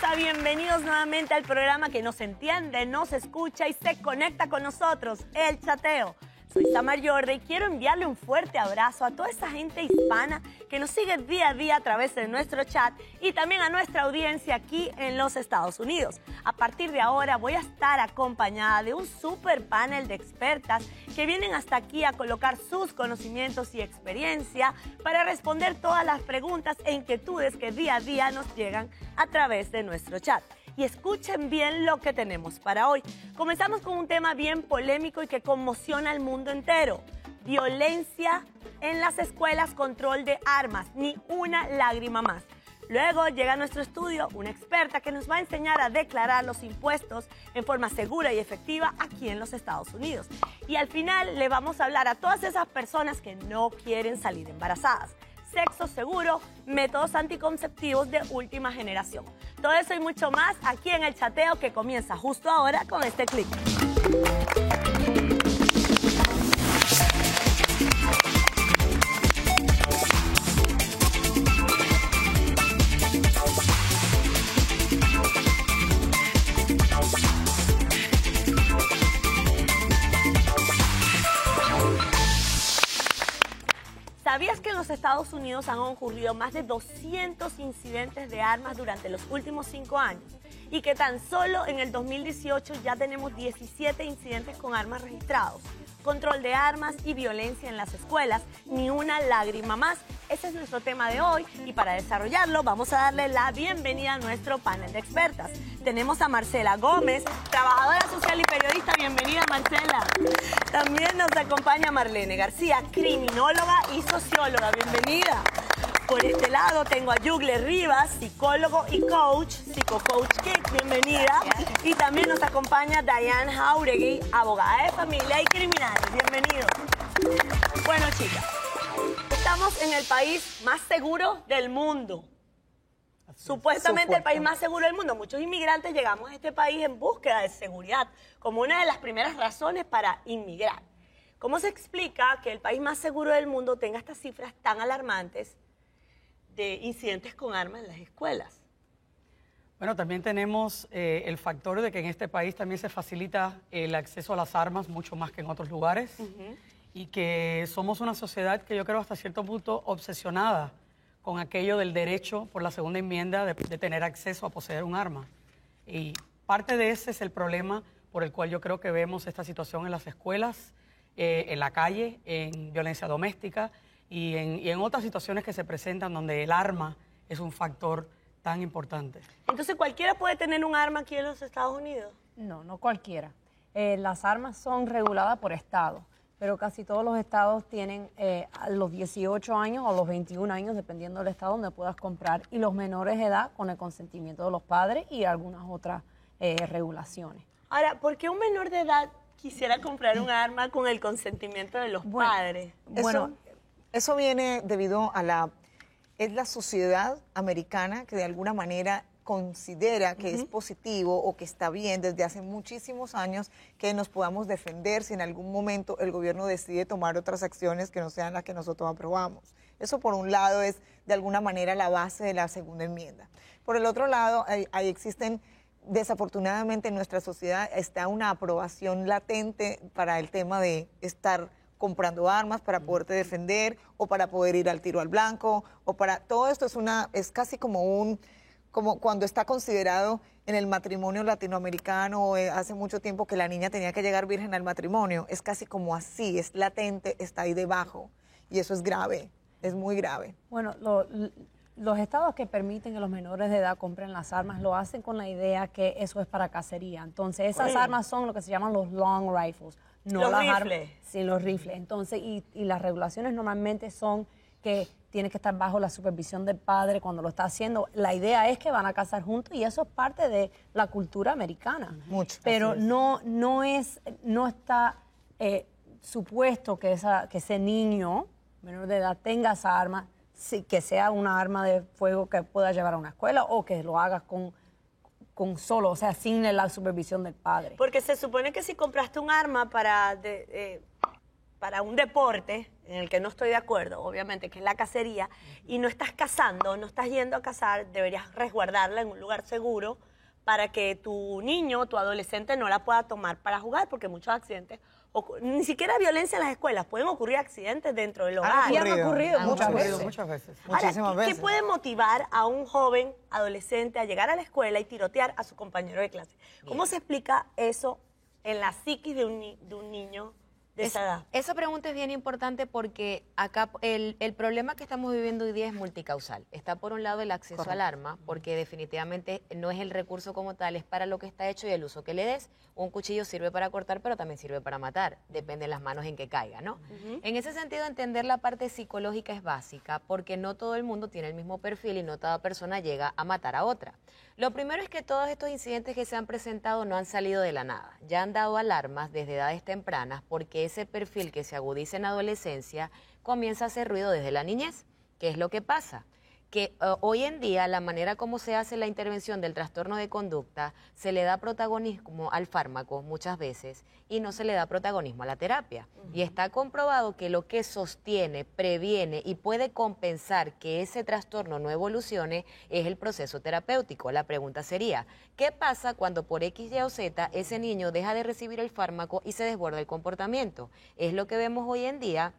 hermosa, bienvenidos nuevamente al programa que nos entiende, nos escucha y se conecta con nosotros, El Chateo. Soy Samar Jordi y quiero enviarle un fuerte abrazo a toda esa gente hispana que nos sigue día a día a través de nuestro chat y también a nuestra audiencia aquí en los Estados Unidos. A partir de ahora voy a estar acompañada de un super panel de expertas que vienen hasta aquí a colocar sus conocimientos y experiencia para responder todas las preguntas e inquietudes que día a día nos llegan a través de nuestro chat. Y escuchen bien lo que tenemos para hoy. Comenzamos con un tema bien polémico y que conmociona al mundo entero. Violencia en las escuelas, control de armas, ni una lágrima más. Luego llega a nuestro estudio una experta que nos va a enseñar a declarar los impuestos en forma segura y efectiva aquí en los Estados Unidos. Y al final le vamos a hablar a todas esas personas que no quieren salir embarazadas. Sexo seguro, métodos anticonceptivos de última generación. Todo eso y mucho más aquí en El Chateo que comienza justo ahora con este clip. ¿Sabías que en los Estados Unidos han ocurrido más de 200 incidentes de armas durante los últimos 5 años? Y que tan solo en el 2018 ya tenemos 17 incidentes con armas registrados. Control de armas y violencia en las escuelas, ni una lágrima más. Ese es nuestro tema de hoy y para desarrollarlo vamos a darle la bienvenida a nuestro panel de expertas. Tenemos a Marcela Gómez, trabajadora social y periodista. Bienvenida, Marcela. También nos acompaña Marlene García, criminóloga y socióloga. Bienvenida. Por este lado tengo a Yugle Rivas, psicólogo y coach, psicocoach Kick, bienvenida. Y también nos acompaña Diane Jauregui, abogada de familia y criminales. Bienvenidos. Bueno, chicas, estamos en el país más seguro del mundo. Supuestamente el país más seguro del mundo. Muchos inmigrantes llegamos a este país en búsqueda de seguridad, como una de las primeras razones para inmigrar. ¿Cómo se explica que el país más seguro del mundo tenga estas cifras tan alarmantes de incidentes con armas en las escuelas? Bueno, también tenemos el factor de que en este país también se facilita el acceso a las armas mucho más que en otros lugares y que somos una sociedad que yo creo hasta cierto punto obsesionada con aquello del derecho por la segunda enmienda de tener acceso a poseer un arma. Y parte de ese es el problema por el cual yo creo que vemos esta situación en las escuelas, en la calle, en violencia doméstica y en otras situaciones que se presentan donde el arma es un factor tan importante. Entonces, ¿cualquiera puede tener un arma aquí en los Estados Unidos? No, no cualquiera. Las armas son reguladas por estado, pero casi todos los estados tienen a los 18 años o los 21 años, dependiendo del estado donde puedas comprar, y los menores de edad con el consentimiento de los padres y algunas otras regulaciones. Ahora, ¿por qué un menor de edad quisiera comprar un arma con el consentimiento de los padres? Bueno, eso viene debido a la sociedad americana que de alguna manera considera que es positivo o que está bien desde hace muchísimos años que nos podamos defender si en algún momento el gobierno decide tomar otras acciones que no sean las que nosotros aprobamos. Eso por un lado es de alguna manera la base de la segunda enmienda. Por el otro lado, ahí existen, desafortunadamente en nuestra sociedad está una aprobación latente para el tema de estar comprando armas para poderte defender o para poder ir al tiro al blanco o para todo esto es casi como cuando está considerado en el matrimonio latinoamericano hace mucho tiempo que la niña tenía que llegar virgen al matrimonio, es casi como así, es latente, está ahí debajo y eso es grave, es muy grave. Bueno, los estados que permiten que los menores de edad compren las armas lo hacen con la idea que eso es para cacería. Entonces, esas armas son lo que se llaman los long rifles. No los las rifles. Sí, los rifles. Entonces, y las regulaciones normalmente son que tiene que estar bajo la supervisión del padre cuando lo está haciendo. La idea es que van a cazar juntos y eso es parte de la cultura americana. Mucho. Pero no está supuesto que ese niño menor de edad tenga esa arma, sí, que sea una arma de fuego que pueda llevar a una escuela o que lo hagas con solo, o sea, sin la supervisión del padre. Porque se supone que si compraste un arma para un deporte, en el que no estoy de acuerdo, obviamente, que es la cacería, y no estás cazando, no estás yendo a cazar, deberías resguardarla en un lugar seguro para que tu niño, tu adolescente no la pueda tomar para jugar, porque muchos accidentes, ni siquiera violencia en las escuelas, pueden ocurrir accidentes dentro del hogar. Y han ocurrido muchas veces. Muchas veces. Ahora, Muchísimas ¿qué veces. puede motivar a un joven adolescente a llegar a la escuela y tirotear a su compañero de clase? ¿Cómo se explica eso en la psiquis de un niño de esa edad? Esa pregunta es bien importante porque acá el problema que estamos viviendo hoy día es multicausal. Está por un lado el acceso al arma, porque definitivamente no es el recurso como tal, es para lo que está hecho y el uso que le des. Un cuchillo sirve para cortar, pero también sirve para matar, depende de las manos en que caiga, ¿no? En ese sentido, entender la parte psicológica es básica, porque no todo el mundo tiene el mismo perfil y no toda persona llega a matar a otra. Lo primero es que todos estos incidentes que se han presentado no han salido de la nada, ya han dado alarmas desde edades tempranas, porque ese perfil que se agudiza en adolescencia comienza a hacer ruido desde la niñez. ¿Qué es lo que pasa? Que hoy en día la manera como se hace la intervención del trastorno de conducta se le da protagonismo al fármaco muchas veces y no se le da protagonismo a la terapia. Y está comprobado que lo que sostiene, previene y puede compensar que ese trastorno no evolucione es el proceso terapéutico. La pregunta sería, ¿qué pasa cuando por X, Y o Z ese niño deja de recibir el fármaco y se desborda el comportamiento? Es lo que vemos hoy en día,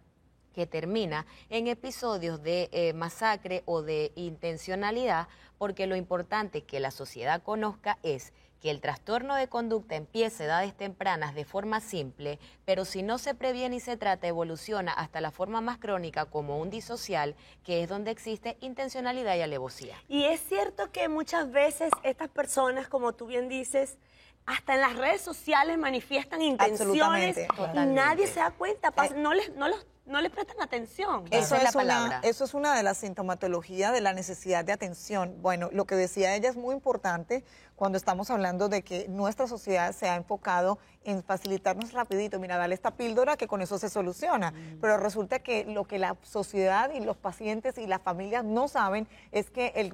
que termina en episodios de masacre o de intencionalidad, porque lo importante que la sociedad conozca es que el trastorno de conducta empieza a edades tempranas de forma simple, pero si no se previene y se trata, evoluciona hasta la forma más crónica como un disocial, que es donde existe intencionalidad y alevosía. Y es cierto que muchas veces estas personas, como tú bien dices, hasta en las redes sociales manifiestan intenciones Absolutamente. y nadie se da cuenta, no les prestan atención. Eso Esa es la es, palabra. eso es una de las sintomatologías de la necesidad de atención. Bueno, lo que decía ella es muy importante cuando estamos hablando de que nuestra sociedad se ha enfocado en facilitarnos rapidito. Mira, dale esta píldora que con eso se soluciona. Pero resulta que lo que la sociedad y los pacientes y las familias no saben es que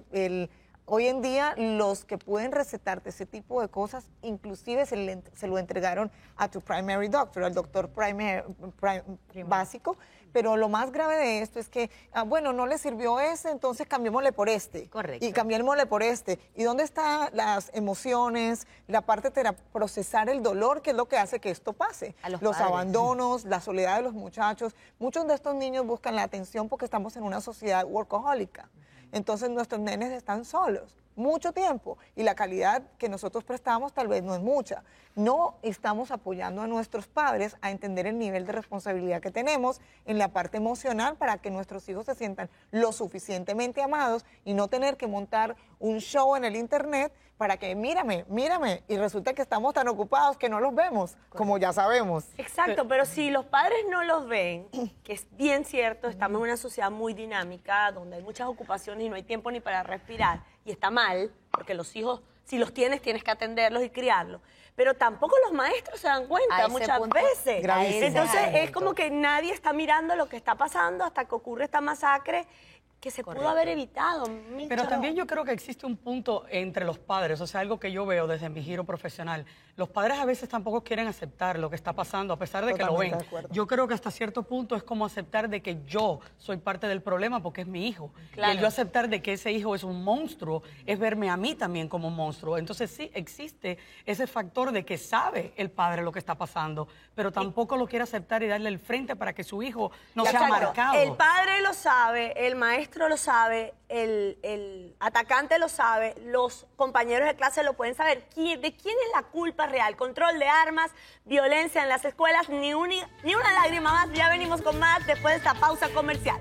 hoy en día los que pueden recetarte ese tipo de cosas, inclusive se lo entregaron a tu primary doctor, al doctor básico, pero lo más grave de esto es que, bueno, no le sirvió ese, entonces cambiémosle por este. Correcto. Y cambiémosle por este. ¿Y dónde están las emociones, la parte de procesar el dolor, que es lo que hace que esto pase? A los Los padres. abandonos, la soledad de los muchachos. Muchos de estos niños buscan la atención porque estamos en una sociedad workahólica. Entonces nuestros nenes están solos mucho tiempo y la calidad que nosotros prestamos tal vez no es mucha. No estamos apoyando a nuestros padres a entender el nivel de responsabilidad que tenemos en la parte emocional para que nuestros hijos se sientan lo suficientemente amados y no tener que montar un show en el internet para que mírame, y resulta que estamos tan ocupados que no los vemos, como ya sabemos. Exacto, pero si los padres no los ven, que es bien cierto, estamos en una sociedad muy dinámica, donde hay muchas ocupaciones y no hay tiempo ni para respirar, y está mal, porque los hijos, si los tienes, tienes que atenderlos y criarlos. Pero tampoco los maestros se dan A cuenta ese muchas punto, veces. gravísimo. Entonces Ese es el es como que nadie está mirando lo que está pasando hasta que ocurre esta masacre que se pudo haber evitado. Pero también yo creo que existe un punto entre los padres, o sea, algo que yo veo desde mi giro profesional. Los padres a veces tampoco quieren aceptar lo que está pasando, a pesar de que lo Totalmente ven. de acuerdo. Yo creo que hasta cierto punto es como aceptar de que yo soy parte del problema porque es mi hijo. Claro. Y el yo aceptar de que ese hijo es un monstruo es verme a mí también como un monstruo. Entonces sí existe ese factor de que sabe el padre lo que está pasando, pero tampoco lo quiere aceptar y darle el frente para que su hijo no sea Exacto. marcado. El padre lo sabe, el maestro lo sabe, el atacante lo sabe, los compañeros de clase lo pueden saber. ¿De quién es la culpa real? Control de armas, violencia en las escuelas, ni una lágrima más. Ya venimos con más después de esta pausa comercial.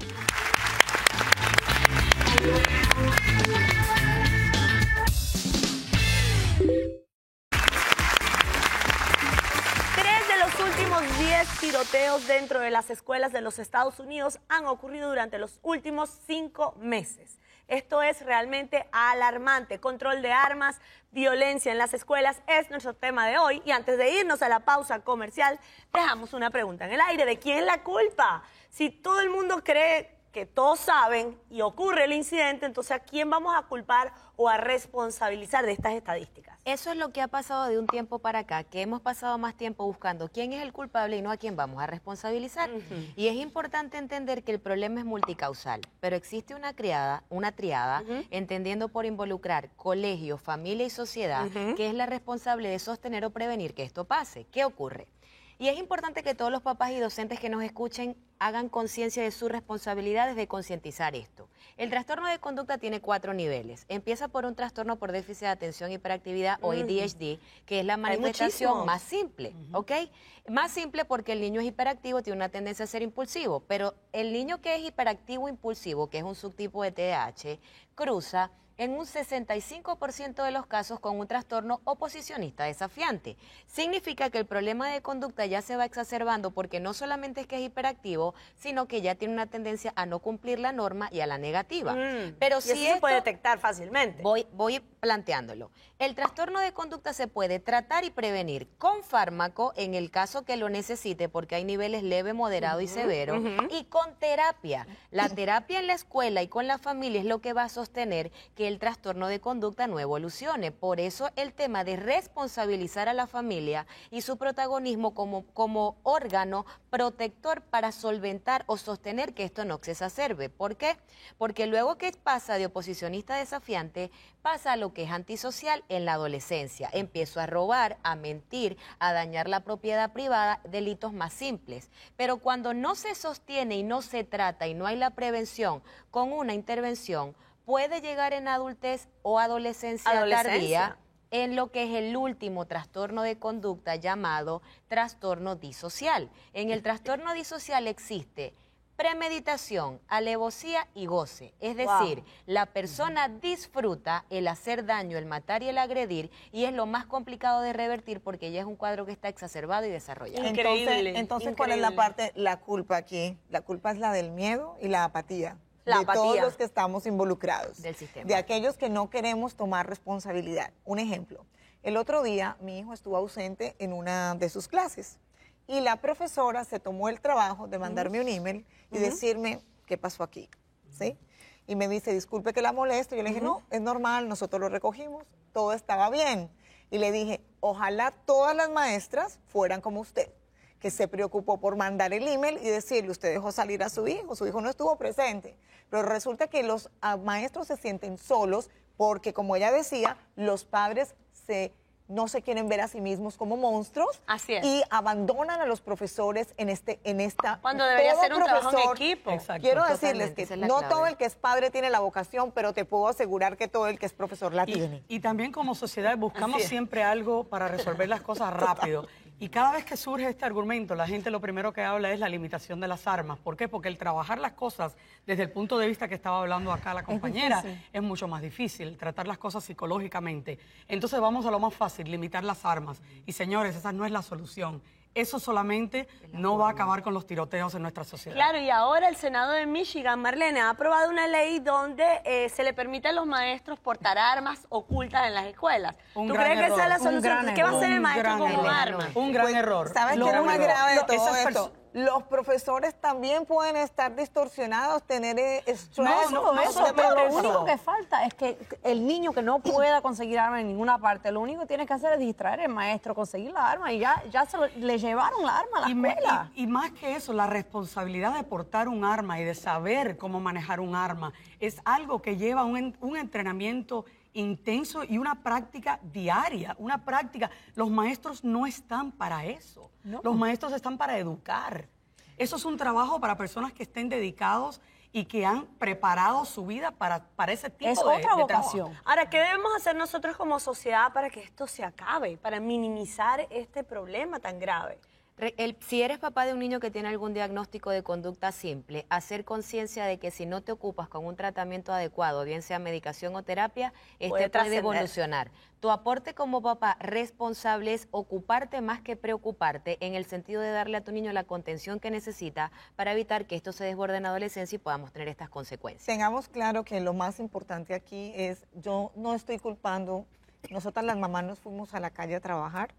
Los últimos 10 tiroteos dentro de las escuelas de los Estados Unidos han ocurrido durante los últimos 5 meses. Esto es realmente alarmante. Control de armas, violencia en las escuelas es nuestro tema de hoy. Y antes de irnos a la pausa comercial, dejamos una pregunta en el aire. ¿De quién es la culpa? Si todo el mundo cree que todos saben y ocurre el incidente, entonces ¿a quién vamos a culpar o a responsabilizar de estas estadísticas? Eso es lo que ha pasado de un tiempo para acá, que hemos pasado más tiempo buscando quién es el culpable y no a quién vamos a responsabilizar. Y es importante entender que el problema es multicausal, pero existe una triada, entendiendo por involucrar colegio, familia y sociedad, que es la responsable de sostener o prevenir que esto pase. ¿Qué ocurre? Y es importante que todos los papás y docentes que nos escuchen hagan conciencia de sus responsabilidades de concientizar esto. El trastorno de conducta tiene 4 niveles. Empieza por un trastorno por déficit de atención y hiperactividad o ADHD, que es la manifestación más simple, ¿ok? Más simple porque el niño es hiperactivo, tiene una tendencia a ser impulsivo, pero el niño que es hiperactivo impulsivo, que es un subtipo de TDAH, cruza en un 65% de los casos con un trastorno oposicionista desafiante. Significa que el problema de conducta ya se va exacerbando porque no solamente es que es hiperactivo, sino que ya tiene una tendencia a no cumplir la norma y a la negativa. Pero y eso se puede detectar fácilmente. Voy planteándolo. El trastorno de conducta se puede tratar y prevenir con fármaco en el caso que lo necesite, porque hay niveles leve, moderado y severo, y con terapia. La terapia en la escuela y con la familia es lo que va a sostener que el trastorno de conducta no evolucione. Por eso el tema de responsabilizar a la familia y su protagonismo como órgano protector para solventar o sostener que esto no se exacerbe. ¿Por qué? Porque luego que pasa de oposicionista desafiante, pasa a lo que es antisocial en la adolescencia. Empiezo a robar, a mentir, a dañar la propiedad privada, delitos más simples. Pero cuando no se sostiene y no se trata y no hay la prevención con una intervención, puede llegar en adultez o adolescencia tardía en lo que es el último trastorno de conducta llamado trastorno disocial. En el trastorno disocial existe premeditación, alevosía y goce. Es decir, la persona disfruta el hacer daño, el matar y el agredir, y es lo más complicado de revertir porque ya es un cuadro que está exacerbado y desarrollado. Increíble. Entonces, ¿cuál es la parte, la culpa aquí? La culpa es la del miedo y la apatía. La de apatía. todos los que estamos involucrados. Del sistema. De aquellos que no queremos tomar responsabilidad. Un ejemplo. El otro día mi hijo estuvo ausente en una de sus clases y la profesora se tomó el trabajo de mandarme un email y decirme qué pasó aquí, ¿sí? Y me dice, disculpe que la molesto. Yo le dije, no, es normal, nosotros lo recogimos, todo estaba bien. Y le dije, ojalá todas las maestras fueran como usted, que se preocupó por mandar el email y decirle, usted dejó salir a su hijo no estuvo presente. Pero resulta que los maestros se sienten solos porque, como ella decía, los padres no se quieren ver a sí mismos como monstruos. Así es. Y abandonan a los profesores en esta... Cuando debería todo ser un trabajo en profesor- equipo. Exacto. Quiero Totalmente, decirles que esa es la no clave. todo el que es padre tiene la vocación, pero te puedo asegurar que todo el que es profesor la tiene. Y también como sociedad buscamos Así es. siempre algo para resolver las cosas rápido. Y cada vez que surge este argumento, la gente lo primero que habla es la limitación de las armas. ¿Por qué? Porque el trabajar las cosas desde el punto de vista que estaba hablando acá la compañera es mucho más difícil, tratar las cosas psicológicamente. Entonces vamos a lo más fácil, limitar las armas. Y señores, esa no es la solución. Eso solamente no va a acabar con los tiroteos en nuestra sociedad. Claro, y ahora el Senado de Michigan, Marlene, ha aprobado una ley donde se le permite a los maestros portar armas ocultas en las escuelas. Un ¿Tú gran crees que esa es la error. Un solución? gran ¿Qué va a hacer el Un maestro gran con un error. arma? Un gran Pues, error. ¿Sabes Lo qué es lo más único- grave de todo esas esto? Los profesores también pueden estar distorsionados, tener estrés. No Eso, solamente pero lo eso. único que falta es que el niño que no pueda conseguir arma en ninguna parte, lo único que tiene que hacer es distraer al maestro, conseguir la arma y ya le llevaron la arma a la escuela. Y más que eso, la responsabilidad de portar un arma y de saber cómo manejar un arma es algo que lleva un entrenamiento intenso y una práctica diaria, una práctica. Los maestros no están para eso. Los maestros están para educar. Eso es un trabajo para personas que estén dedicados y que han preparado su vida para ese tipo Es de otra de trabajo. vocación. Ahora, ¿qué debemos hacer nosotros como sociedad para que esto se acabe, para minimizar este problema tan grave? Si eres papá de un niño que tiene algún diagnóstico de conducta simple, hacer conciencia de que si no te ocupas con un tratamiento adecuado, bien sea medicación o terapia, Puede puede trascender. evolucionar. Tu aporte como papá responsable es ocuparte más que preocuparte, en el sentido de darle a tu niño la contención que necesita para evitar que esto se desborde en la adolescencia y podamos tener estas consecuencias. Tengamos claro que lo más importante aquí es, yo no estoy culpando, nosotras las mamás nos fuimos a la calle a trabajar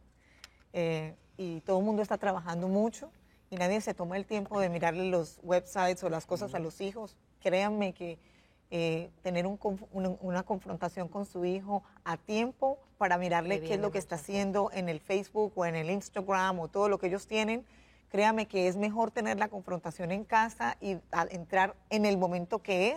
y todo el mundo está trabajando mucho y nadie se toma el tiempo de mirarle los websites o las cosas a los hijos, créanme que tener una confrontación con su hijo a tiempo para mirarle qué es lo que está haciendo en el Facebook o en el Instagram o todo lo que ellos tienen, créame que es mejor tener la confrontación en casa y entrar en el momento que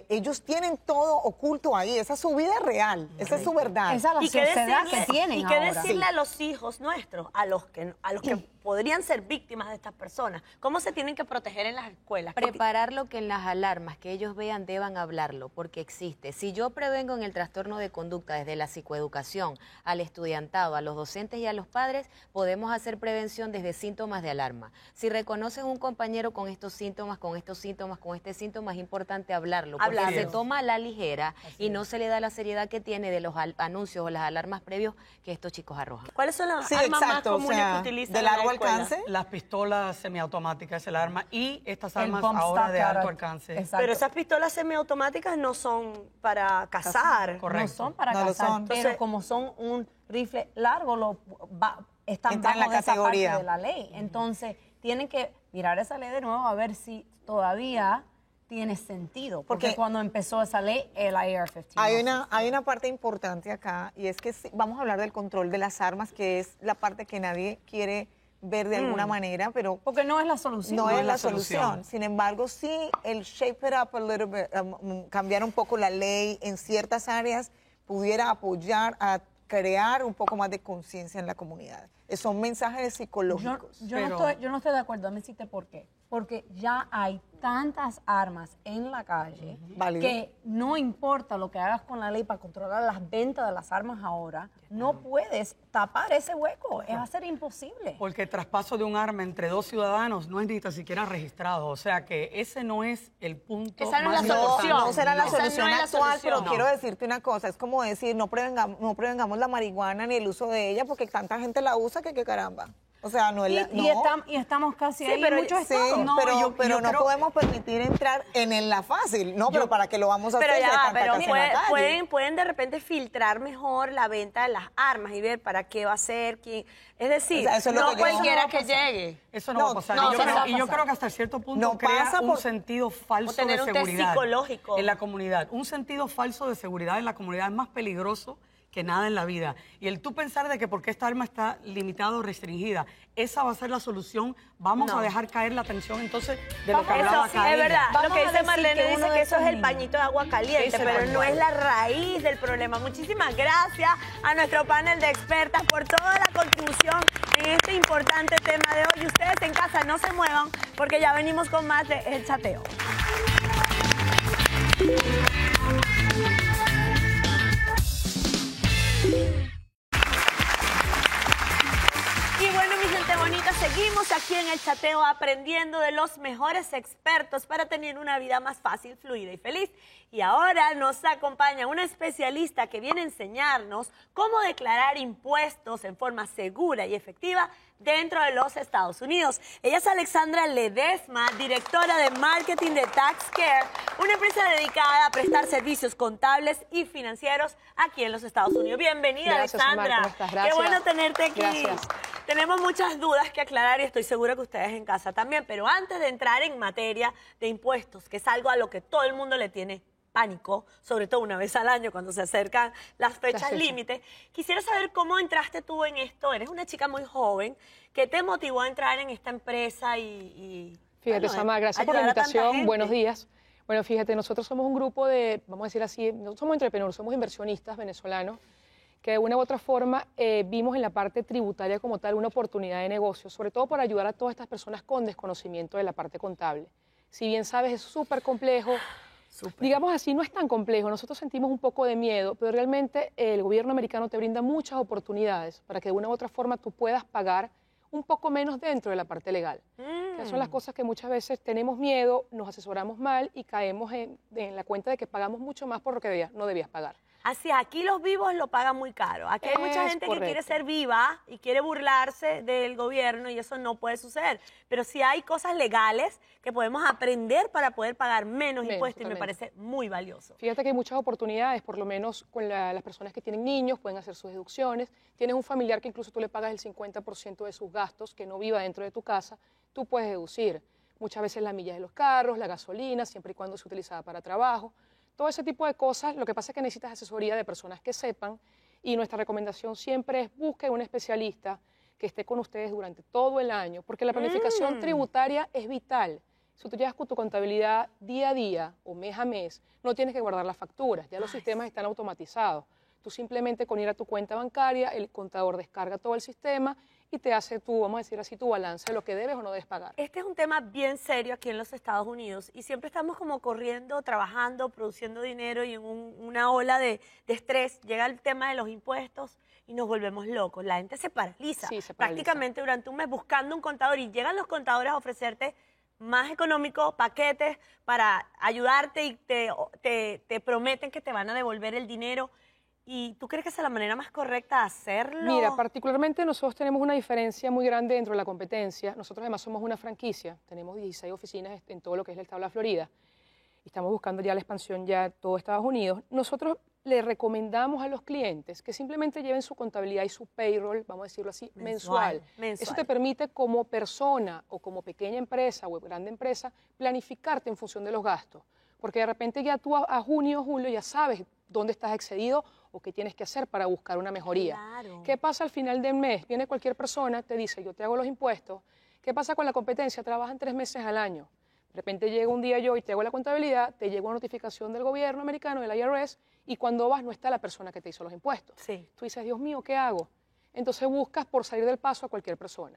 ellos tienen todo oculto ahí, esa es su vida real, esa es su verdad. Esa es la sociedad que tienen ¿Y qué ahora? decirle a los hijos nuestros, a los que podrían ser víctimas de estas personas? ¿Cómo se tienen que proteger en las escuelas? Prepararlo, que en las alarmas que ellos vean deban hablarlo, porque existe. Si yo prevengo en el trastorno de conducta desde la psicoeducación al estudiantado, a los docentes y a los padres, podemos hacer prevención desde síntomas de alarma. Si reconocen un compañero con estos síntomas, con este síntoma, es importante hablarlo, porque se toma a la ligera y no se le da la seriedad que tiene de los anuncios o las alarmas previos que estos chicos arrojan. ¿Cuáles son las armas más comunes que utilizan de en la largo escuela? alcance? Las pistolas semiautomáticas es el arma y estas El armas bump ahora stock de alto ahora. alcance. Exacto. Pero esas pistolas semiautomáticas no son para cazar. Correcto. No son para No lo cazar, son. pero Entonces, como son un rifle largo, están Entra en bajo la de esa categoría. parte de la ley. Entonces, tienen que mirar esa ley de nuevo a ver si todavía tiene sentido. Porque Porque cuando empezó esa ley, el AR-15. Hay una parte importante acá y es que vamos a hablar del control de las armas, que es la parte que nadie quiere ver de alguna manera, pero Porque no es la solución. no No es la solución. solución. Sin embargo, sí, el shape it up a little bit, cambiar un poco la ley en ciertas áreas pudiera apoyar a crear un poco más de conciencia en la comunidad. Son mensajes psicológicos. Yo no estoy de acuerdo, me decirte por qué. Porque ya hay tantas armas en la calle Válido. que no importa lo que hagas con la ley para controlar las ventas de las armas ahora, no puedes tapar ese hueco, va a ser imposible. Porque el traspaso de un arma entre dos ciudadanos no es ni tan siquiera registrado. O sea que ese no es el punto Esa no es más la importante. solución. No será la Esa no solución es la actual, solución. pero No. quiero decirte una cosa, es como decir, no prevengamos la marihuana ni el uso de ella porque tanta gente la usa que caramba. O sea, no es la... Y estamos casi Sí, ahí pero en muchos Sí, estados. No, pero yo no creo- podemos permitir entrar en la fácil, ¿no? Pero ¿para qué lo vamos a Pero hacer? ya si hay va, tanta pero casa en la calle? pueden de repente filtrar mejor la venta de las armas y ver para qué va a ser, quién. Es decir, O sea, eso es lo no que yo- cualquiera eso no va que a pasar. llegue. Eso no, No, va a pasar. no, y, yo eso no creo, va a y yo pasar. creo que hasta cierto punto No crea pasa un por- sentido falso o tener de un test seguridad psicológico. en la comunidad. Un sentido falso de seguridad en la comunidad es más peligroso que nada en la vida. Y el tú pensar de que porque esta arma está limitada o restringida, esa va a ser la solución, vamos No. a dejar caer la atención entonces de lo que Vamos a hablaba Eso sí, Karina. es verdad. Vamos Lo que a dice decir Marlene que dice uno de que eso es estos el niños- pañito de agua caliente, Ese pero tal no cual. es la raíz del problema. Muchísimas gracias a nuestro panel de expertas por toda la contribución en este importante tema de hoy. Y ustedes en casa no se muevan porque ya venimos con más de El Chateo. Y bueno, mi gente bonita, seguimos aquí en El Chateo aprendiendo de los mejores expertos para tener una vida más fácil, fluida y feliz. Y ahora nos acompaña una especialista que viene a enseñarnos cómo declarar impuestos en forma segura y efectiva dentro de los Estados Unidos. Ella es Alexandra Ledesma, directora de marketing de TaxCare, una empresa dedicada a prestar servicios contables y financieros aquí en los Estados Unidos. Bienvenida, Gracias, Alexandra. Omar, ¿cómo estás? Gracias. Qué bueno tenerte aquí. Gracias. Tenemos muchas dudas que aclarar y estoy segura que ustedes en casa también, pero antes de entrar en materia de impuestos, que es algo a lo que todo el mundo le tiene pánico, sobre todo una vez al año cuando se acercan las fechas Las fechas. límite, quisiera saber cómo entraste tú en esto. Eres una chica muy joven. ¿Qué te motivó a entrar en esta empresa y Fíjate, bueno, Sama, gracias por la ayudar a tanta invitación. gente? Buenos días. Bueno, fíjate, nosotros somos un grupo de, vamos a decir así, no somos entrepreneurs, somos inversionistas venezolanos que de una u otra forma vimos en la parte tributaria como tal una oportunidad de negocio, sobre todo para ayudar a todas estas personas con desconocimiento de la parte contable. Si bien sabes, es súper complejo. Digamos así, no es tan complejo. Nosotros sentimos un poco de miedo, pero realmente el gobierno americano te brinda muchas oportunidades para que de una u otra forma tú puedas pagar un poco menos dentro de la parte legal. Esas son las cosas que muchas veces tenemos miedo, nos asesoramos mal y caemos en la cuenta de que pagamos mucho más por lo que no debías pagar. Así, aquí los vivos lo pagan muy caro. Aquí hay mucha Es gente que quiere correcto. ser viva y quiere burlarse del gobierno y eso no puede suceder. Pero sí hay cosas legales que podemos aprender para poder pagar menos impuestos y me totalmente. parece muy valioso. Fíjate que hay muchas oportunidades, por lo menos con las personas que tienen niños, pueden hacer sus deducciones. Tienes un familiar que incluso tú le pagas el 50% de sus gastos, que no viva dentro de tu casa, tú puedes deducir. Muchas veces las millas de los carros, la gasolina, siempre y cuando sea utilizada para trabajo. Todo ese tipo de cosas, lo que pasa es que necesitas asesoría de personas que sepan y nuestra recomendación siempre es busquen un especialista que esté con ustedes durante todo el año, porque la planificación tributaria es vital. Si tú llevas con tu contabilidad día a día o mes a mes, no tienes que guardar las facturas, ya los sistemas están automatizados. Tú simplemente con ir a tu cuenta bancaria, el contador descarga todo el sistema y te hace tu, vamos a decir así, tu balance de lo que debes o no debes pagar. Este es un tema bien serio aquí en los Estados Unidos y siempre estamos como corriendo, trabajando, produciendo dinero y en una ola de estrés llega el tema de los impuestos y nos volvemos locos. La gente se paraliza, Sí, se paraliza. prácticamente durante un mes buscando un contador y llegan los contadores a ofrecerte más económicos, paquetes para ayudarte y te prometen que te van a devolver el dinero. ¿Y tú crees que esa es la manera más correcta de hacerlo? Mira, particularmente nosotros tenemos una diferencia muy grande dentro de la competencia. Nosotros además somos una franquicia, tenemos 16 oficinas en todo lo que es el estado de la Florida y estamos buscando ya la expansión ya a todo Estados Unidos. Nosotros le recomendamos a los clientes que simplemente lleven su contabilidad y su payroll, vamos a decirlo así, mensual. Eso te permite como persona o como pequeña empresa o grande empresa planificarte en función de los gastos. Porque de repente ya tú a junio o julio ya sabes dónde estás excedido o qué tienes que hacer para buscar una mejoría. Claro. ¿Qué pasa al final del mes? Viene cualquier persona, te dice, yo te hago los impuestos. ¿Qué pasa con la competencia? Trabajan 3 meses al año. De repente llega un día yo y te hago la contabilidad, te llega una notificación del gobierno americano, del IRS, y cuando vas no está la persona que te hizo los impuestos. Sí. Tú dices, Dios mío, ¿qué hago? Entonces buscas por salir del paso a cualquier persona.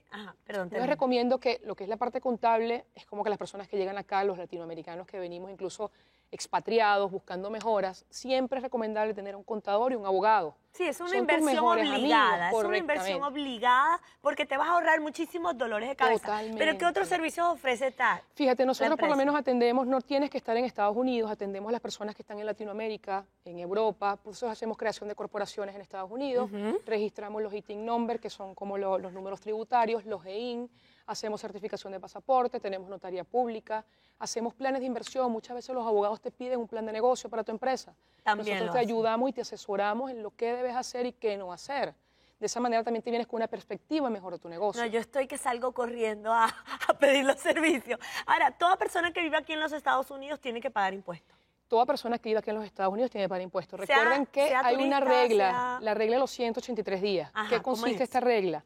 Ajá, perdón. Yo les recomiendo que lo que es la parte contable es como que las personas que llegan acá, los latinoamericanos que venimos incluso expatriados, buscando mejoras, siempre es recomendable tener un contador y un abogado. Sí, es una Son tus inversión mejores obligada, amigos, es una inversión correctamente. obligada porque te vas a ahorrar muchísimos dolores de cabeza. Totalmente. Pero ¿qué otros servicios ofrece TAC? Fíjate, nosotros por lo empresa? menos atendemos, no tienes que estar en Estados Unidos, atendemos a las personas que están en Latinoamérica, en Europa, por eso hacemos creación de corporaciones en Estados Unidos, registramos los ITIN number, que son como los números tributarios, los EIN, hacemos certificación de pasaporte, tenemos notaría pública, hacemos planes de inversión, muchas veces los abogados te piden un plan de negocio para tu empresa. También Nosotros lo te hacen. ayudamos y te asesoramos en lo que debes hacer y qué no hacer. De esa manera también te vienes con una perspectiva mejor de tu negocio. No, yo estoy que salgo corriendo a pedir los servicios. Ahora, toda persona que vive aquí en los Estados Unidos tiene que pagar impuestos. Toda persona que vive aquí en los Estados Unidos tiene que pagar impuestos. Sea- Recuerden que sea hay una turista, regla, sea- la regla de los 183 días. Ajá, ¿Qué ¿cómo consiste es? esta regla?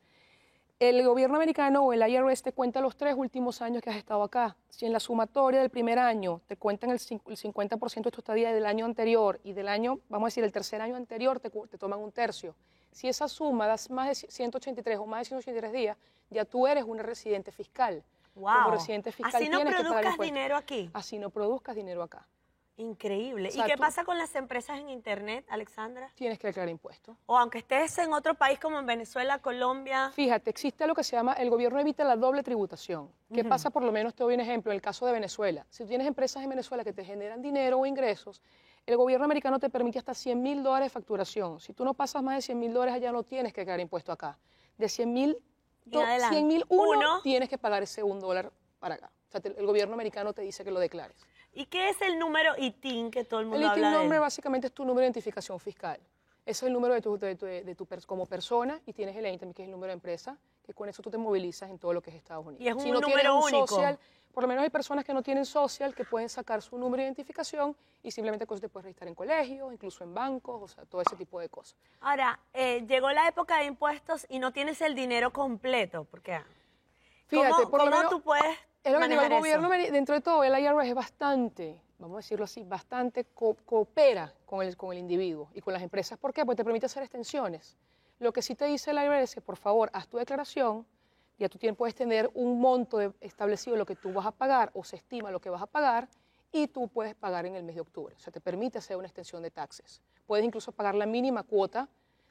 El gobierno americano o el IRS te cuenta los 3 últimos años que has estado acá. Si en la sumatoria del primer año te cuentan el 50% de tu estadía del año anterior y del año, vamos a decir, el tercer año anterior te toman un tercio. Si esa suma das más de 183 o más de 183 días, ya tú eres una residente fiscal. Wow. Como residente fiscal Así no tienes que pagar produzcas impuestos. dinero aquí. Así no produzcas dinero acá. Increíble. O sea, ¿Y qué tú- pasa con las empresas en Internet, Alexandra? Tienes que declarar impuestos. O aunque estés en otro país como en Venezuela, Colombia. Fíjate, existe lo que se llama, el gobierno evita la doble tributación. ¿Qué pasa? Por lo menos te doy un ejemplo, en el caso de Venezuela. Si tú tienes empresas en Venezuela que te generan dinero o ingresos, el gobierno americano te permite hasta $100,000 de facturación. Si tú no pasas más de $100,000 allá, no tienes que declarar impuesto acá. De 100,000, En adelante. 100,001 tienes que pagar ese $1 para acá. O sea, el gobierno americano te dice que lo declares. ¿Y qué es el número ITIN que todo el mundo El ITIN habla de number él? básicamente es tu número de identificación fiscal. Ese es el número como persona y tienes el EIN también, que es el número de empresa, que con eso tú te movilizas en todo lo que es Estados Unidos. Y es un si no número tienes un único. social, por lo menos hay personas que no tienen social que pueden sacar su número de identificación y simplemente con eso te puedes registrar en colegios, incluso en bancos, o sea, todo ese tipo de cosas. Ahora, llegó la época de impuestos y no tienes el dinero completo. ¿Por qué? Fíjate, ¿Cómo, por lo cómo menos, tú puedes es lo que digo, manejar el gobierno, eso? dentro de todo, el IRS es bastante, vamos a decirlo así, bastante coopera con el individuo y con las empresas. ¿Por qué? Porque te permite hacer extensiones. Lo que sí te dice el IRS es que, por favor, haz tu declaración, ya tú puedes tener un monto establecido de lo que tú vas a pagar o se estima lo que vas a pagar y tú puedes pagar en el mes de octubre. O sea, te permite hacer una extensión de taxes. Puedes incluso pagar la mínima cuota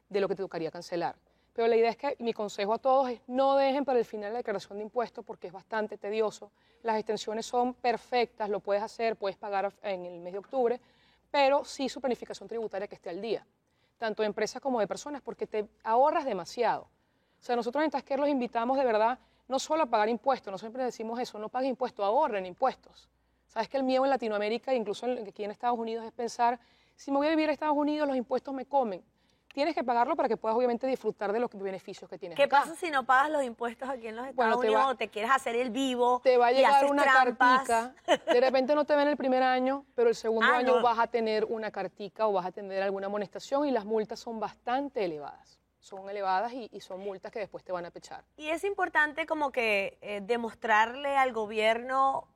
de lo que te tocaría cancelar. Pero la idea es que mi consejo a todos es no dejen para el final la declaración de impuestos porque es bastante tedioso. Las extensiones son perfectas, lo puedes hacer, puedes pagar en el mes de octubre, pero pero sí su planificación tributaria que esté al día, tanto de empresas como de personas, porque te ahorras demasiado. O sea, nosotros en Tasker los invitamos de verdad no solo a pagar impuestos, nosotros siempre decimos eso, no paguen impuestos, ahorren impuestos. Sabes que el miedo en Latinoamérica, incluso aquí en Estados Unidos, es pensar, si me voy a vivir a Estados Unidos, los impuestos me comen. Tienes que pagarlo para que puedas obviamente disfrutar de los beneficios que tienes ¿Qué acá. pasa si no pagas los impuestos aquí en los Estados Bueno, Unidos o te quieres hacer el vivo Te va a y llegar haces una trampas? cartica, de repente no te ven el primer año, pero el segundo año no. vas a tener una cartica o vas a tener alguna amonestación y las multas son bastante elevadas. Son elevadas y son multas que después te van a pechar. Y es importante como que demostrarle al gobierno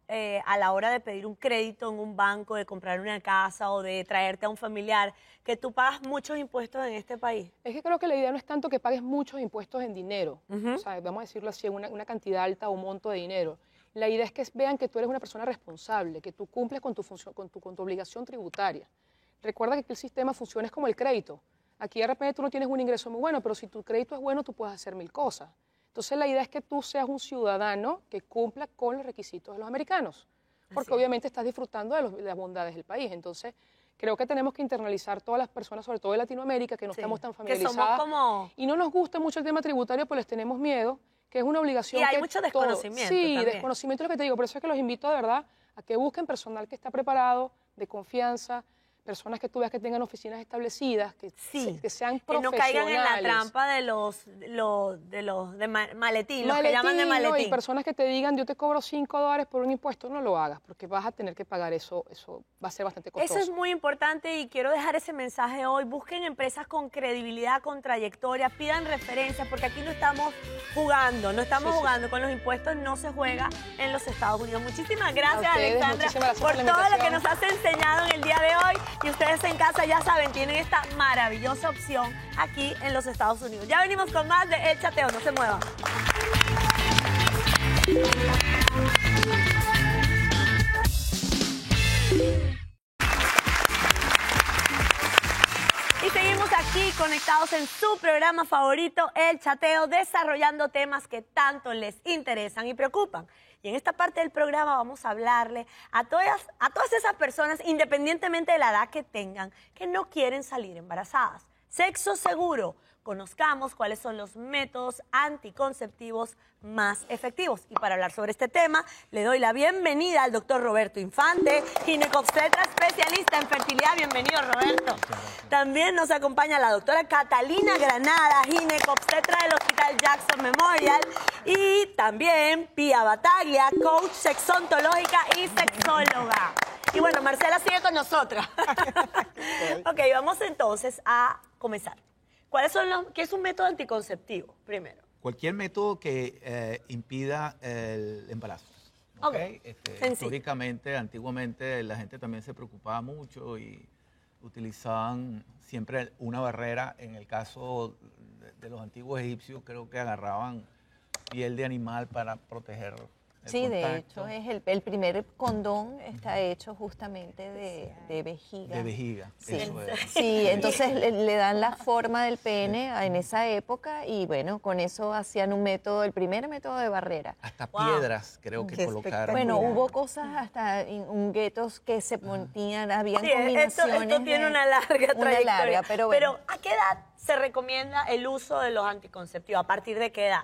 a la hora de pedir un crédito en un banco, de comprar una casa o de traerte a un familiar, que tú pagas muchos impuestos en este país. Es que creo que la idea no es tanto que pagues muchos impuestos en dinero, o sea, vamos a decirlo así, una cantidad alta o un monto de dinero. La idea es que vean que tú eres una persona responsable, que tú cumples con tu función, con tu obligación tributaria. Recuerda que aquí el sistema funciona es como el crédito. Aquí de repente tú no tienes un ingreso muy bueno, pero si tu crédito es bueno, tú puedes hacer 1000 cosas. Entonces la idea es que tú seas un ciudadano que cumpla con los requisitos de los americanos, porque obviamente estás disfrutando de las bondades del país. Entonces creo que tenemos que internalizar todas las personas, sobre todo de Latinoamérica, que no estamos tan familiarizadas. Que somos como... Y no nos gusta mucho el tema tributario, pues les tenemos miedo, que es una obligación. Y hay que mucho desconocimiento Sí, también. desconocimiento es lo que te digo. Por eso es que los invito de verdad a que busquen personal que está preparado, de confianza, personas que tú veas que tengan oficinas establecidas, que sean que no profesionales. caigan en la trampa de los maletín, los que llaman de Y maletín. personas que te digan, yo te cobro $5 por un impuesto, no lo hagas, porque vas a tener que pagar eso va a ser bastante costoso. Eso es muy importante y quiero dejar ese mensaje hoy. Busquen empresas con credibilidad, con trayectoria, pidan referencias, porque aquí no estamos jugando, con los impuestos no se juega en los Estados Unidos. Muchísimas gracias, A ustedes, Alexandra, muchísimas gracias por por la todo lo que invitación. nos has enseñado en el día de hoy. Y ustedes en casa ya saben, tienen esta maravillosa opción aquí en los Estados Unidos. Ya venimos con más de El Chateo, no se muevan. Y seguimos aquí conectados en su programa favorito, El Chateo, desarrollando temas que tanto les interesan y preocupan. Y en esta parte del programa vamos a hablarle a todas esas personas, independientemente de la edad que tengan, que no quieren salir embarazadas. Sexo seguro. Conozcamos cuáles son los métodos anticonceptivos más efectivos. Y para hablar sobre este tema, le doy la bienvenida al doctor Roberto Infante, ginecobstetra especialista en fertilidad. Bienvenido, Roberto. También nos acompaña la doctora Catalina Granada, ginecobstetra del Hospital Jackson Memorial. Y también Pia Bataglia, coach sexontológica y sexóloga. Y bueno, Marcela sigue con nosotras. Ok, vamos entonces a comenzar. ¿Qué es un método anticonceptivo, primero? Cualquier método que impida el embarazo. Ok, sencillo. Históricamente, antiguamente, la gente también se preocupaba mucho y utilizaban siempre una barrera. En el caso de los antiguos egipcios, creo que agarraban piel de animal para proteger el Sí, de contacto. hecho, el primer condón está hecho justamente de vejiga. De vejiga, Sí, eso es. sí, entonces le dan la forma del pene en esa época y bueno, con eso hacían el primer método de barrera. Hasta Wow. piedras creo que Qué colocaron. Bueno, hubo cosas hasta en guetos que se ponían, habían Sí, combinaciones. esto tiene una larga trayectoria. larga, pero bueno. ¿a qué edad se recomienda el uso de los anticonceptivos? ¿A partir de qué edad?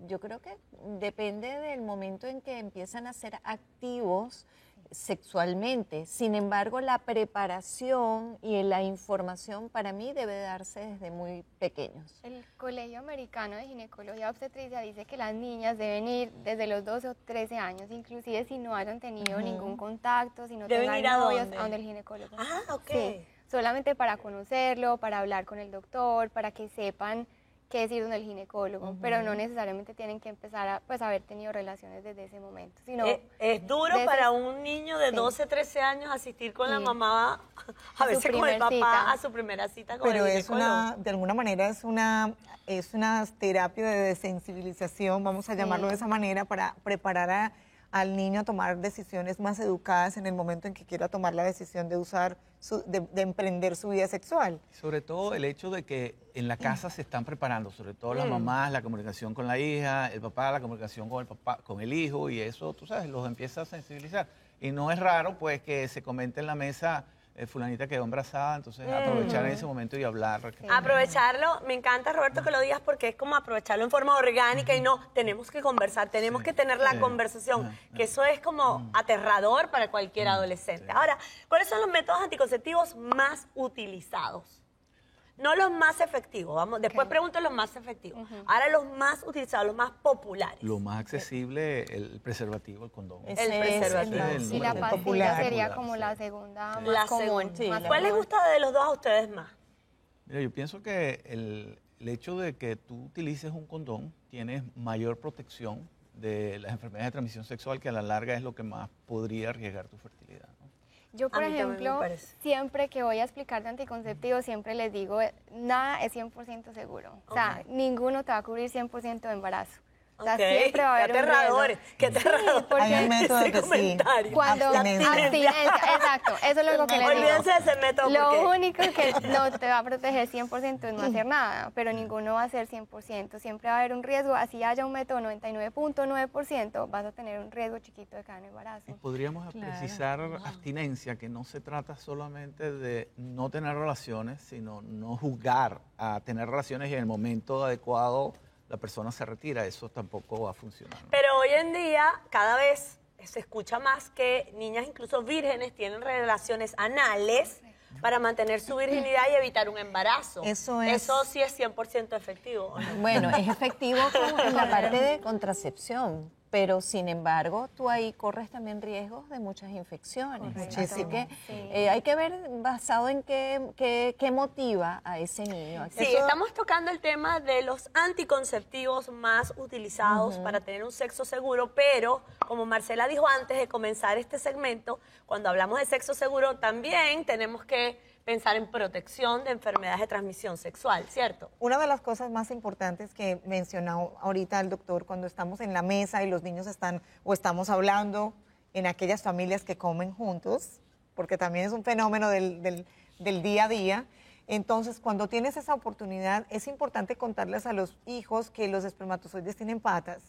Yo creo que depende del momento en que empiezan a ser activos sexualmente. Sin embargo, la preparación y la información para mí debe darse desde muy pequeños. El Colegio Americano de Ginecología Obstetricia dice que las niñas deben ir desde los 12 o 13 años, inclusive si no hayan tenido ningún contacto, si no ¿Deben tengan ir a novios, dónde? a donde el ginecólogo. Ah, ok. Sí, solamente para conocerlo, para hablar con el doctor, para que sepan qué es ir donde el ginecólogo, pero no necesariamente tienen que empezar a haber tenido relaciones desde ese momento. Sino Es duro desde- para un niño de Sí. 12, 13 años asistir con la Sí. mamá, a A su veces con el primer papá, cita. a su primera cita con Pero el es ginecólogo. de alguna manera es una terapia de desensibilización, vamos a llamarlo de esa manera, para preparar al niño a tomar decisiones más educadas en el momento en que quiera tomar la decisión de de emprender su vida sexual. Sobre todo el hecho de que en la casa se están preparando, sobre todo las mamás, la comunicación con la hija, el papá, la comunicación con el papá, con el hijo, y eso, tú sabes, los empieza a sensibilizar. Y no es raro, pues, que se comente en la mesa, fulanita quedó embarazada, entonces aprovechar en ese momento y hablar. Aprovecharlo, me encanta, Roberto, que lo digas, porque es como aprovecharlo en forma orgánica y no, tenemos que conversar, tenemos que tener la conversación, que eso es como aterrador para cualquier adolescente. Ahora, ¿cuáles son los métodos anticonceptivos más utilizados? No los más efectivos, vamos, después pregunto los más efectivos. Ahora los más utilizados, los más populares. Lo más accesible, el preservativo, el condón. El preservativo. Y la pastilla sería como la segunda más común. ¿Cuál les gusta de los dos a ustedes más? Mira, yo pienso que el hecho de que tú utilices un condón tienes mayor protección de las enfermedades de transmisión sexual, que a la larga es lo que más podría arriesgar tu fertilidad, ¿no? Yo, por ejemplo, siempre que voy a explicar de anticonceptivos, siempre les digo, nada es 100% seguro. O sea, ninguno te va a cubrir 100% de embarazo. O sea, siempre va a haber aterradores, qué aterrador. Hay un método que sí. Cuando abstinencia, exacto, eso es lo que les digo. Olvídense de ese método. Lo único que no te va a proteger 100% es no hacer nada, pero ninguno va a ser 100%. Siempre va a haber un riesgo, así haya un método 99.9%, vas a tener un riesgo chiquito de caer en embarazo. Y podríamos precisar abstinencia, que no se trata solamente de no tener relaciones, sino no juzgar a tener relaciones y en el momento adecuado la persona se retira, eso tampoco va a funcionar, ¿no? Pero hoy en día, cada vez se escucha más que niñas incluso vírgenes tienen relaciones anales para mantener su virginidad y evitar un embarazo. Eso sí es 100% efectivo, ¿o no? Bueno, es efectivo en la parte de contracepción, pero sin embargo, tú ahí corres también riesgos de muchas infecciones. Así que hay que ver basado en qué motiva a ese niño. Sí, estamos tocando el tema de los anticonceptivos más utilizados para tener un sexo seguro, pero como Marcela dijo antes de comenzar este segmento, cuando hablamos de sexo seguro también tenemos que pensar en protección de enfermedades de transmisión sexual, ¿cierto? Una de las cosas más importantes que mencionó ahorita el doctor, cuando estamos en la mesa y los niños estamos hablando en aquellas familias que comen juntos, porque también es un fenómeno del día a día. Entonces, cuando tienes esa oportunidad, es importante contarles a los hijos que los espermatozoides tienen patas.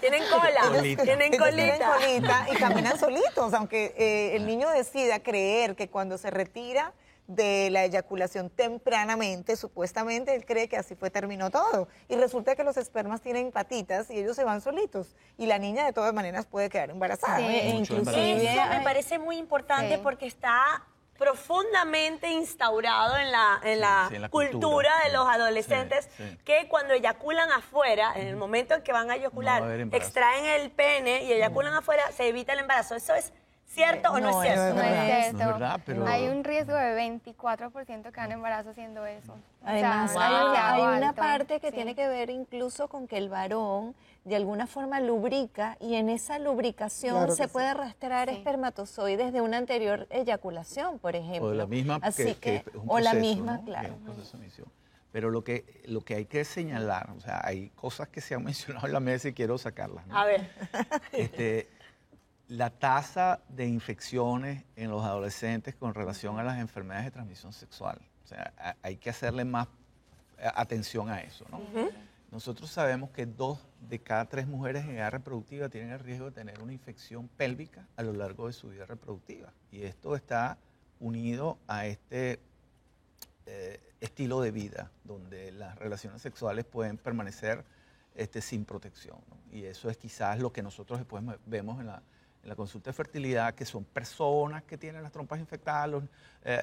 Tienen cola, tienen colita. Tienen colita y caminan solitos, aunque el niño decida creer que cuando se retira de la eyaculación tempranamente, supuestamente él cree que así terminó todo. Y resulta que los espermas tienen patitas y ellos se van solitos. Y la niña de todas maneras puede quedar embarazada. Sí, inclusive eso me parece muy importante porque está profundamente instaurado en la cultura de los adolescentes que cuando eyaculan afuera, en el momento en que van a eyacular, extraen el pene y eyaculan afuera, se evita el embarazo. ¿Eso es cierto o no es cierto? No es cierto. No es verdad, pero hay un riesgo de 24% que dan embarazo haciendo eso. Además, o sea, hay una alto. parte que tiene que ver incluso con que el varón de alguna forma lubrica y en esa lubricación se puede arrastrar espermatozoides de una anterior eyaculación, por ejemplo. O de la misma, Así que es un o la proceso, misma, ¿no? claro. Que es un proceso de emisión. Pero lo que hay que señalar, o sea, hay cosas que se han mencionado en la mesa y quiero sacarlas, ¿no? A ver. La tasa de infecciones en los adolescentes con relación a las enfermedades de transmisión sexual. O sea, hay que hacerle más atención a eso, ¿no? Nosotros sabemos que 2 de cada 3 mujeres en edad reproductiva tienen el riesgo de tener una infección pélvica a lo largo de su vida reproductiva. Y esto está unido a este estilo de vida, donde las relaciones sexuales pueden permanecer sin protección, ¿no? Y eso es quizás lo que nosotros después vemos en la consulta de fertilidad, que son personas que tienen las trompas infectadas,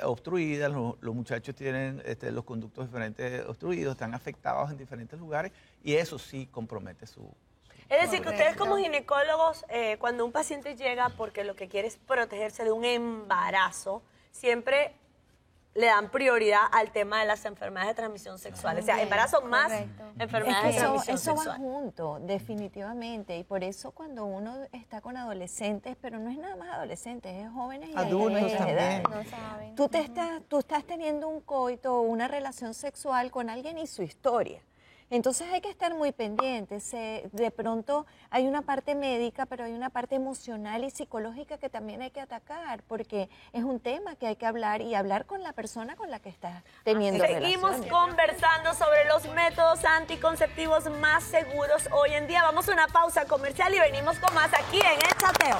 obstruidas, los muchachos tienen los conductos diferentes obstruidos, están afectados en diferentes lugares y eso sí compromete su Es decir, que ustedes como ginecólogos, cuando un paciente llega porque lo que quiere es protegerse de un embarazo, siempre le dan prioridad al tema de las enfermedades de transmisión sexual. O sea, embarazo más enfermedades de transmisión eso sexual. va junto, definitivamente. Y por eso cuando uno está con adolescentes, pero no es nada más adolescentes, es jóvenes y adultos de edad. No saben. Tú estás teniendo un coito o una relación sexual con alguien y su historia. Entonces hay que estar muy pendientes. De pronto hay una parte médica, pero hay una parte emocional y psicológica que también hay que atacar, porque es un tema que hay que hablar y hablar con la persona con la que estás teniendo Seguimos relaciones. conversando sobre los métodos anticonceptivos más seguros hoy en día. Vamos a una pausa comercial y venimos con más aquí en El Chateo.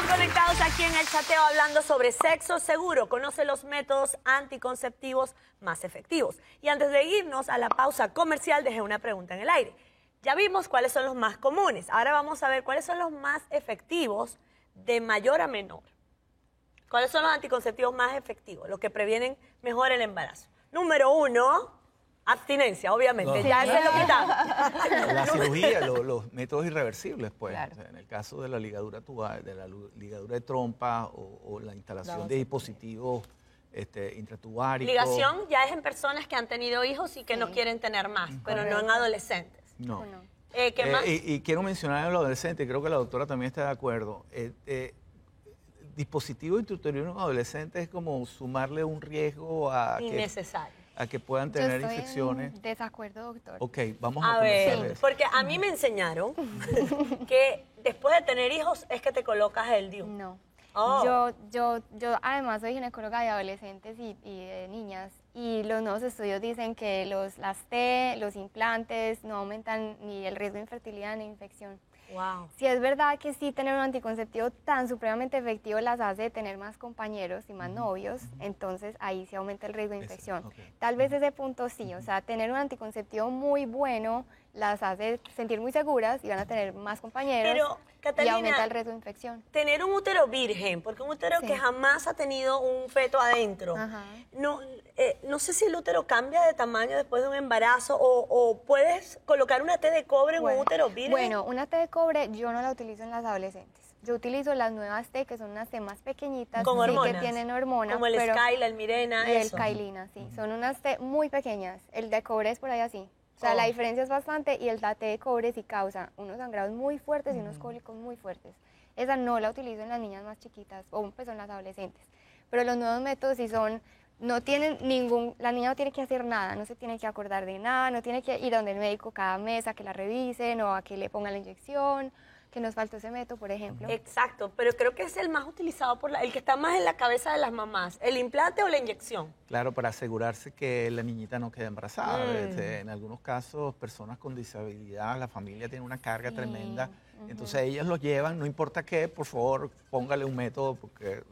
Conectados aquí en el chateo hablando sobre sexo seguro. Conoce los métodos anticonceptivos más efectivos. Y antes de irnos a la pausa comercial, dejé una pregunta en el aire. Ya vimos cuáles son los más comunes. Ahora vamos a ver cuáles son los más efectivos de mayor a menor. ¿Cuáles son los anticonceptivos más efectivos? Los que previenen mejor el embarazo. Número 1... abstinencia, obviamente, No. ya se lo quitamos. La cirugía, los métodos irreversibles, pues. Claro. O sea, en el caso de la ligadura tubal, de la ligadura de trompa o la instalación de dispositivos intratubáricos. Ligación ya es en personas que han tenido hijos y que no quieren tener más, pero no en adolescentes. No. ¿O no? ¿Qué más? Y quiero mencionar a los adolescentes, creo que la doctora también está de acuerdo. Dispositivo intrauterino en adolescentes es como sumarle un riesgo Innecesario. a que puedan Yo tener estoy infecciones. en desacuerdo, doctor. Ok, vamos A a ver, comenzar. porque a mí me enseñaron que después de tener hijos es que te colocas el DIU. No. Oh. Yo además soy ginecóloga de adolescentes y de niñas y los nuevos estudios dicen que las T, los implantes no aumentan ni el riesgo de infertilidad ni infección. Wow. Si es verdad que sí tener un anticonceptivo tan supremamente efectivo las hace tener más compañeros y más novios, entonces ahí sí aumenta el riesgo de infección. Okay. Tal vez ese punto sí, o sea, tener un anticonceptivo muy bueno las hace sentir muy seguras y van a tener más compañeros Pero, Catalina, y aumenta el riesgo de infección. Tener un útero virgen, porque un útero Sí. que jamás ha tenido un feto adentro, Ajá. no sé si el útero cambia de tamaño después de un embarazo o puedes colocar una T de cobre en un útero virgen. Bueno, una T de cobre yo no la utilizo en las adolescentes. Yo utilizo las nuevas T, que son unas T más pequeñitas, Con sí, hormonas. que tienen hormonas. Como el pero Skyla, el Mirena, el eso. Kailina, sí. Son unas T muy pequeñas. El de cobre es por ahí así. O sea, Oh. la diferencia es bastante y el T de cobre sí causa unos sangrados muy fuertes y unos cólicos muy fuertes. Esa no la utilizo en las niñas más chiquitas o pues en las adolescentes. Pero los nuevos métodos sí son, no tienen la niña no tiene que hacer nada, no se tiene que acordar de nada, no tiene que ir donde el médico cada mes a que la revisen o a que le pongan la inyección, que nos faltó ese método, por ejemplo. Exacto, pero creo que es el más utilizado el que está más en la cabeza de las mamás, el implante o la inyección. Claro, para asegurarse que la niñita no quede embarazada. En algunos casos, personas con disabilidad, la familia tiene una carga tremenda. Entonces ellas los llevan, no importa qué, por favor, póngale un método, porque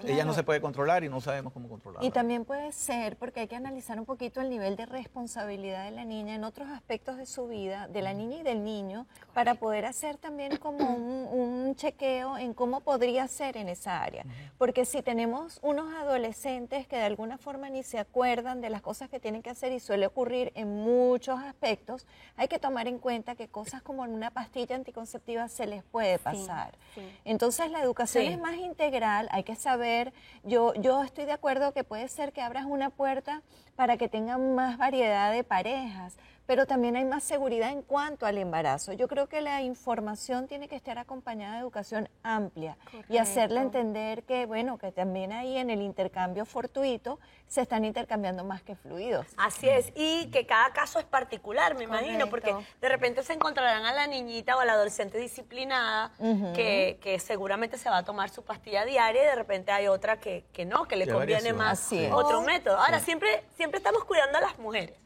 ella no se puede controlar y no sabemos cómo controlarla. Y también puede ser, porque hay que analizar un poquito el nivel de responsabilidad de la niña en otros aspectos de su vida, de la niña y del niño, para poder hacer también como un chequeo en cómo podría ser en esa área. Porque si tenemos unos adolescentes que de alguna forma ni se acuerdan de las cosas que tienen que hacer y suele ocurrir en muchos aspectos, hay que tomar en cuenta que cosas como en una pastilla anticonceptiva se les puede pasar. sí. Entonces la educación Sí. es más integral, hay que saber, yo estoy de acuerdo que puede ser que abras una puerta para que tengan más variedad de parejas, pero también hay más seguridad en cuanto al embarazo. Yo creo que la información tiene que estar acompañada de educación amplia y hacerle Correcto. entender que, bueno, que también ahí en el intercambio fortuito se están intercambiando más que fluidos. Así es, y que cada caso es particular, me imagino, porque Correcto. de repente se encontrarán a la niñita o a la adolescente disciplinada que seguramente se va a tomar su pastilla diaria y de repente hay otra que no, que le Qué conviene variación. más Así es. otro método. Ahora, siempre estamos cuidando a las mujeres.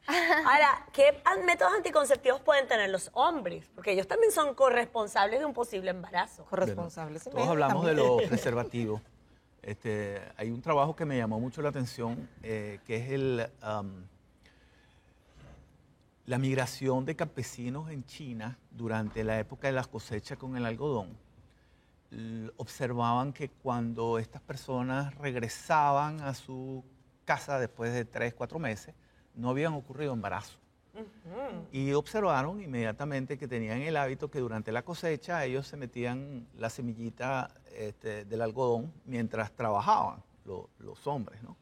Ahora, ¿qué métodos anticonceptivos pueden tener los hombres? Porque ellos también son corresponsables de un posible embarazo. Corresponsables. Bueno, todos hablamos de los preservativos. Hay un trabajo que me llamó mucho la atención, que es la migración de campesinos en China durante la época de las cosechas con el algodón. Observaban que cuando estas personas regresaban a su casa después de 3, 4 meses, no habían ocurrido embarazos. Y observaron inmediatamente que tenían el hábito que durante la cosecha ellos se metían la semillita del algodón mientras trabajaban, los hombres, ¿no?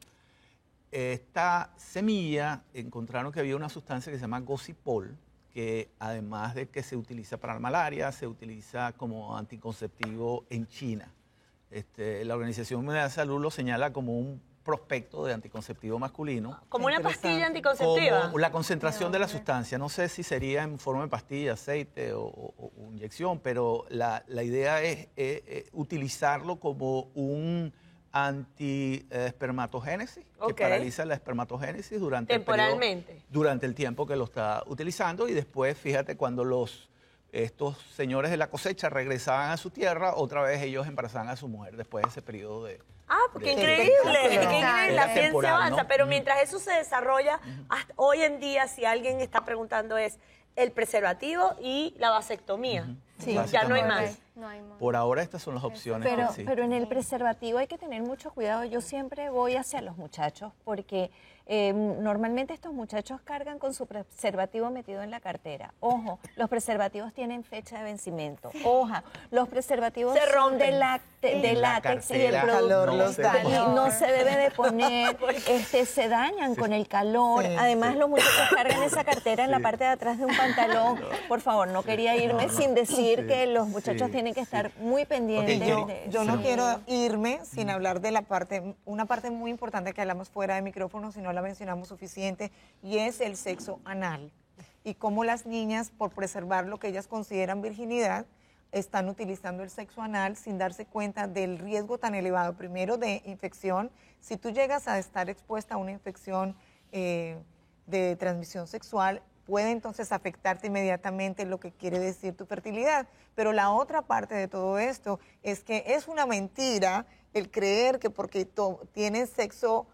Esta semilla encontraron que había una sustancia que se llama gocipol, que además de que se utiliza para la malaria, se utiliza como anticonceptivo en China. La Organización Mundial de la Salud lo señala como un prospecto de anticonceptivo masculino. Como una pastilla anticonceptiva. Como la concentración de la sustancia. No sé si sería en forma de pastilla, aceite o inyección, pero la idea es utilizarlo como un anti-espermatogénesis, Ok. que paraliza la espermatogénesis durante Temporalmente. durante el tiempo que lo está utilizando, y después, fíjate, cuando estos señores de la cosecha regresaban a su tierra, otra vez ellos embarazaban a su mujer después de ese periodo de... Ah, porque de- increíble, Exacto. qué increíble, la Era ciencia temporal, avanza, ¿no? pero mientras eso se desarrolla, hasta hoy en día, si alguien está preguntando, es el preservativo y la vasectomía. Sí. Ya no hay Básicamente. más. No hay más. Por ahora estas son las opciones. Pero, que existen. pero en el preservativo hay que tener mucho cuidado. Yo siempre voy hacia los muchachos porque normalmente estos muchachos cargan con su preservativo metido en la cartera. Ojo, los preservativos tienen fecha de vencimiento. Ojo, los preservativos Se son de, rompen. de En la látex y el cartera producto no los se daña. pone. no se debe de poner, se dañan con el calor. Sí, Además, los muchachos cargan esa cartera en la parte de atrás de un pantalón. Por favor, no quería irme sin decir que los muchachos tienen que estar muy pendientes. Yo no quiero irme sin hablar de una parte muy importante que hablamos fuera de micrófono, si no la mencionamos suficiente, y es el sexo anal. Y cómo las niñas, por preservar lo que ellas consideran virginidad, están utilizando el sexo anal sin darse cuenta del riesgo tan elevado, primero de infección. Si tú llegas a estar expuesta a una infección de transmisión sexual, puede entonces afectarte inmediatamente, lo que quiere decir tu fertilidad. Pero la otra parte de todo esto es que es una mentira el creer que porque tienes sexo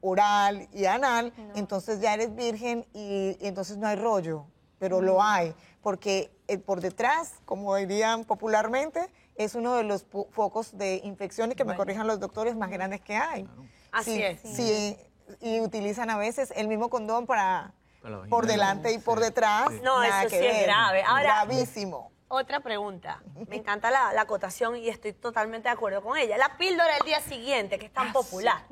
oral y anal, entonces ya eres virgen y entonces no hay rollo, pero lo hay, porque por detrás, como dirían popularmente, es uno de los focos de infección, y que me corrijan los doctores, más grandes que hay. Así es. Sí, y utilizan a veces el mismo condón para la vagina. por delante y por detrás. No, nada eso que sí es ver. grave. Ahora- Gravísimo. Otra pregunta. Me encanta la acotación y estoy totalmente de acuerdo con ella. La píldora del día siguiente, que es tan popular.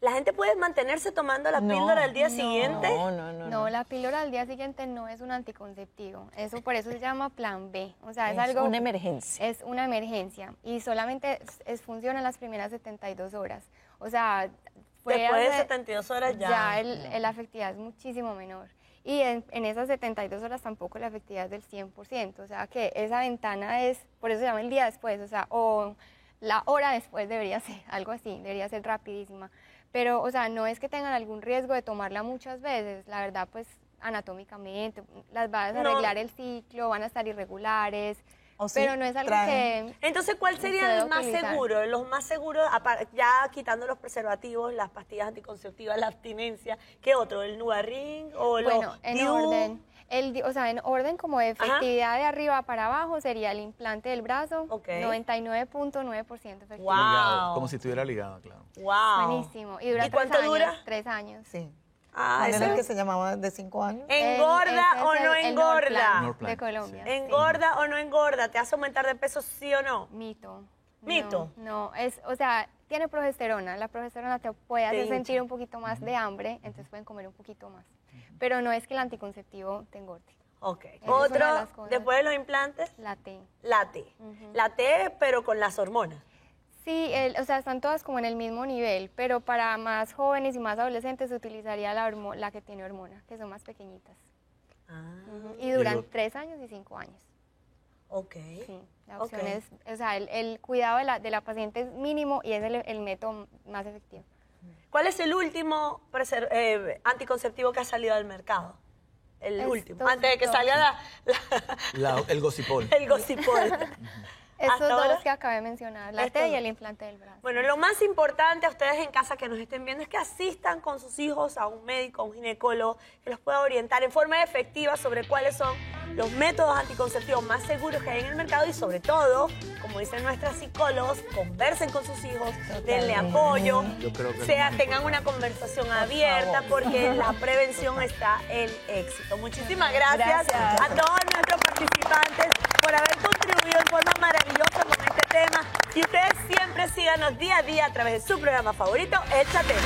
¿La gente puede mantenerse tomando la píldora del día siguiente? No, la píldora al día siguiente no es un anticonceptivo. Eso por eso se llama plan B. O sea, es Es algo una emergencia. Es una emergencia y solamente funciona en las primeras 72 horas. O sea, Después de 72 horas ya. la efectividad es muchísimo menor. Y en esas 72 horas tampoco la efectividad es del 100%. O sea, que esa ventana es, por eso se llama el día después, o sea, o la hora después debería ser, algo así, debería ser rapidísima. Pero, o sea, no es que tengan algún riesgo de tomarla muchas veces, la verdad, pues, anatómicamente, las va a desarreglar el ciclo, van a estar irregulares, pero no es algo que... Entonces, ¿cuál se sería debe el más utilizar. seguro? Los más seguros, ya quitando los preservativos, las pastillas anticonceptivas, la abstinencia, ¿qué otro? ¿El Nuvaring o Bueno, los en DIU? orden. O sea, en orden como de efectividad de arriba para abajo sería el implante del brazo, 99.9% efectividad. Ligado, como si estuviera ligado, claro. Wow. Buenísimo. Y dura ¿Y cuánto 3 años, dura? 3 años. Sí. Ah, ¿Cuál era eso el que es- se llamaba de 5 años? ¿Engorda Ese o es no el engorda? Norplan de Colombia. sí. ¿Engorda o no engorda? ¿Te hace aumentar de peso, sí o no? Mito. ¿Mito? No, o sea, tiene progesterona. La progesterona te puede hacer hincha. sentir un poquito más de hambre, entonces pueden comer un poquito más. Pero no es que el anticonceptivo te engorde. Ok. Esa es una de Otro, las cosas. después de los implantes, La T. la T. La T, pero con las hormonas. Sí, o sea, están todas como en el mismo nivel, pero para más jóvenes y más adolescentes se utilizaría la que tiene hormona, que son más pequeñitas. Y duran 3 años y 5 años. Ok. Sí, la opción Ok. es, o sea, el cuidado de la paciente es mínimo y es el método más efectivo. ¿Cuál es el último anticonceptivo que ha salido al mercado? El último, antes de que salga El Gocipol. el Gocipol. Estos ¿Hasta ahora? dos que acabé de mencionar, la Estos T y dos. el implante del brazo. Bueno, lo más importante a ustedes en casa que nos estén viendo es que asistan con sus hijos a un médico, a un ginecólogo, que los pueda orientar en forma efectiva sobre cuáles son los métodos anticonceptivos más seguros que hay en el mercado y sobre todo, como dicen nuestras psicólogos, conversen con sus hijos, denle apoyo, Yo creo que tengan una conversación abierta porque en la prevención está el éxito. Muchísimas gracias a todos nuestros participantes por haber contribuido en forma maravillosa con este tema y ustedes siempre síganos día a día a través de su programa favorito, El Chateo.